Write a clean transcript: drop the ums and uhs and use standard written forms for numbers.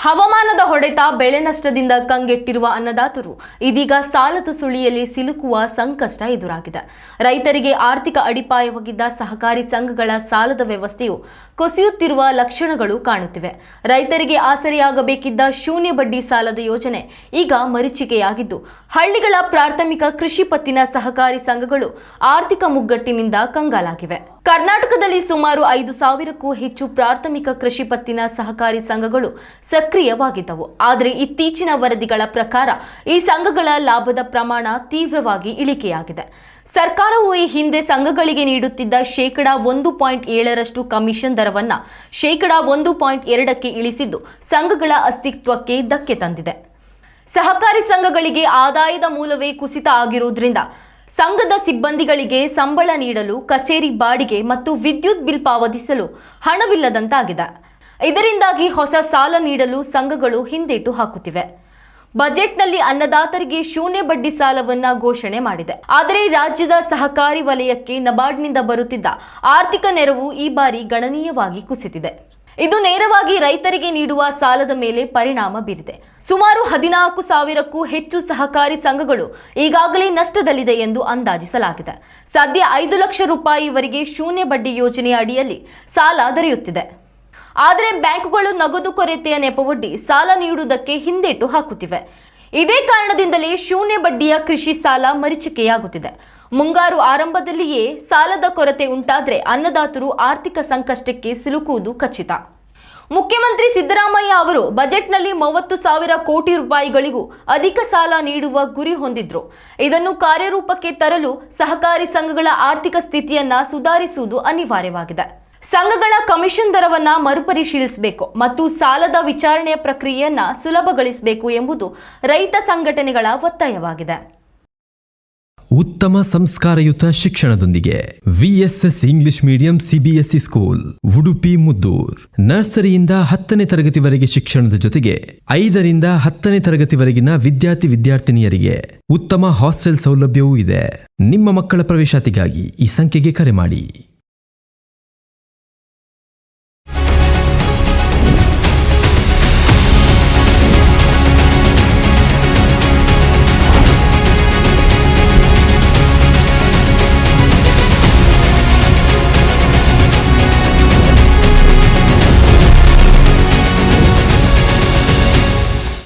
ಹವಾಮಾನದ ಹೊಡೆತ ಬೆಳೆ ನಷ್ಟದಿಂದ ಕಂಗೆಟ್ಟಿರುವ ಅನ್ನದಾತರು ಇದೀಗ ಸಾಲದ ಸುಳಿಯಲ್ಲಿ ಸಿಲುಕುವ ಸಂಕಷ್ಟ ಎದುರಾಗಿದೆ. ರೈತರಿಗೆ ಆರ್ಥಿಕ ಅಡಿಪಾಯವಾಗಿದ್ದ ಸಹಕಾರಿ ಸಂಘಗಳ ಸಾಲದ ವ್ಯವಸ್ಥೆಯು ಕುಸಿಯುತ್ತಿರುವ ಲಕ್ಷಣಗಳು ಕಾಣುತ್ತಿವೆ. ರೈತರಿಗೆ ಆಸರೆಯಾಗಬೇಕಿದ್ದ ಶೂನ್ಯ ಬಡ್ಡಿ ಸಾಲದ ಯೋಜನೆ ಈಗ ಮರೀಚಿಕೆಯಾಗಿದ್ದು, ಹಳ್ಳಿಗಳ ಪ್ರಾಥಮಿಕ ಕೃಷಿ ಪತ್ತಿನ ಸಹಕಾರಿ ಸಂಘಗಳು ಆರ್ಥಿಕ ಮುಗ್ಗಟ್ಟಿನಿಂದ ಕಂಗಾಲಾಗಿವೆ. ಕರ್ನಾಟಕದಲ್ಲಿ ಸುಮಾರು 5,000ಕ್ಕೂ ಹೆಚ್ಚು ಪ್ರಾಥಮಿಕ ಕೃಷಿ ಪತ್ತಿನ ಸಹಕಾರಿ ಸಂಘಗಳು ಸಕ್ರಿಯವಾಗಿದ್ದವು. ಆದರೆ ಇತ್ತೀಚಿನ ವರದಿಗಳ ಪ್ರಕಾರ ಈ ಸಂಘಗಳ ಲಾಭದ ಪ್ರಮಾಣ ತೀವ್ರವಾಗಿ ಇಳಿಕೆಯಾಗಿದೆ. ಸರ್ಕಾರವು ಈ ಹಿಂದೆ ಸಂಘಗಳಿಗೆ ನೀಡುತ್ತಿದ್ದ %1.7 ಕಮಿಷನ್ ದರವನ್ನು %1.2ಕ್ಕೆ ಇಳಿಸಿದ್ದು ಸಂಘಗಳ ಅಸ್ತಿತ್ವಕ್ಕೆ ಧಕ್ಕೆ ತಂದಿದೆ. ಸಹಕಾರಿ ಸಂಘಗಳಿಗೆ ಆದಾಯದ ಮೂಲವೇ ಕುಸಿತ ಆಗಿರುವುದರಿಂದ ಸಂಘದ ಸಿಬ್ಬಂದಿಗಳಿಗೆ ಸಂಬಳ ನೀಡಲು, ಕಚೇರಿ ಬಾಡಿಗೆ ಮತ್ತು ವಿದ್ಯುತ್ ಬಿಲ್ ಪಾವತಿಸಲು ಹಣವಿಲ್ಲದಂತಾಗಿದೆ. ಇದರಿಂದಾಗಿ ಹೊಸ ಸಾಲ ನೀಡಲು ಸಂಘಗಳು ಹಿಂದೇಟು ಹಾಕುತ್ತಿವೆ. ಬಜೆಟ್ನಲ್ಲಿ ಅನ್ನದಾತರಿಗೆ ಶೂನ್ಯ ಬಡ್ಡಿ ಸಾಲವನ್ನ ಘೋಷಣೆ ಮಾಡಿದೆ. ಆದರೆ ರಾಜ್ಯದ ಸಹಕಾರಿ ವಲಯಕ್ಕೆ ನಬಾರ್ಡ್ನಿಂದ ಬರುತ್ತಿದ್ದ ಆರ್ಥಿಕ ನೆರವು ಈ ಬಾರಿ ಗಣನೀಯವಾಗಿ ಕುಸಿದಿದೆ. ಇದು ನೇರವಾಗಿ ರೈತರಿಗೆ ನೀಡುವ ಸಾಲದ ಮೇಲೆ ಪರಿಣಾಮ ಬೀರಿದೆ. ಸುಮಾರು 14,000ಕ್ಕೂ ಹೆಚ್ಚು ಸಹಕಾರಿ ಸಂಘಗಳು ಈಗಾಗಲೇ ನಷ್ಟದಲ್ಲಿದೆ ಎಂದು ಅಂದಾಜಿಸಲಾಗಿದೆ. ಸದ್ಯ ₹5 ಲಕ್ಷವರೆಗೆ ಶೂನ್ಯ ಬಡ್ಡಿ ಯೋಜನೆಯ ಅಡಿಯಲ್ಲಿ ಸಾಲ ದೊರೆಯುತ್ತಿದೆ. ಆದರೆ ಬ್ಯಾಂಕುಗಳು ನಗದು ಕೊರತೆಯ ನೆಪವೊಡ್ಡಿ ಸಾಲ ನೀಡುವುದಕ್ಕೆ ಹಿಂದೇಟು ಹಾಕುತ್ತಿವೆ. ಇದೇ ಕಾರಣದಿಂದಲೇ ಶೂನ್ಯ ಬಡ್ಡಿಯ ಕೃಷಿ ಸಾಲ ಮರೀಚಿಕೆಯಾಗುತ್ತಿದೆ. ಮುಂಗಾರು ಆರಂಭದಲ್ಲಿಯೇ ಸಾಲದ ಕೊರತೆ ಉಂಟಾದರೆ ಅನ್ನದಾತರು ಆರ್ಥಿಕ ಸಂಕಷ್ಟಕ್ಕೆ ಸಿಲುಕುವುದು ಖಚಿತ. ಮುಖ್ಯಮಂತ್ರಿ ಸಿದ್ದರಾಮಯ್ಯ ಅವರು ಬಜೆಟ್ನಲ್ಲಿ ₹30,000 ಕೋಟಿ ಅಧಿಕ ಸಾಲ ನೀಡುವ ಗುರಿ ಹೊಂದಿದ್ರು. ಇದನ್ನು ಕಾರ್ಯರೂಪಕ್ಕೆ ತರಲು ಸಹಕಾರಿ ಸಂಘಗಳ ಆರ್ಥಿಕ ಸ್ಥಿತಿಯನ್ನ ಸುಧಾರಿಸುವುದು ಅನಿವಾರ್ಯವಾಗಿದೆ. ಸಂಘಗಳ ಕಮಿಷನ್ ದರವನ್ನ ಮರುಪರಿಶೀಲಿಸಬೇಕು ಮತ್ತು ಸಾಲದ ವಿಚಾರಣೆಯ ಪ್ರಕ್ರಿಯೆಯನ್ನ ಸುಲಭಗೊಳಿಸಬೇಕು ಎಂಬುದು ರೈತ ಸಂಘಟನೆಗಳ ಒತ್ತಾಯವಾಗಿದೆ. ಉತ್ತಮ ಸಂಸ್ಕಾರಯುತ ಶಿಕ್ಷಣದೊಂದಿಗೆ VSS English medium CBSE school Udupi Muddur. ನರ್ಸರಿಯಿಂದ 10ನೇ ತರಗತಿವರೆಗೆ ಶಿಕ್ಷಣದ ಜೊತೆಗೆ 5ರಿಂದ 10ನೇ ತರಗತಿವರೆಗಿನ ವಿದ್ಯಾರ್ಥಿನಿಯರಿಗೆ ಉತ್ತಮ ಹಾಸ್ಟೆಲ್ ಸೌಲಭ್ಯವೂ ಇದೆ. ನಿಮ್ಮ ಮಕ್ಕಳ ಪ್ರವೇಶಾತಿಗಾಗಿ ಈ ಸಂಖ್ಯೆಗೆ ಕರೆ ಮಾಡಿ.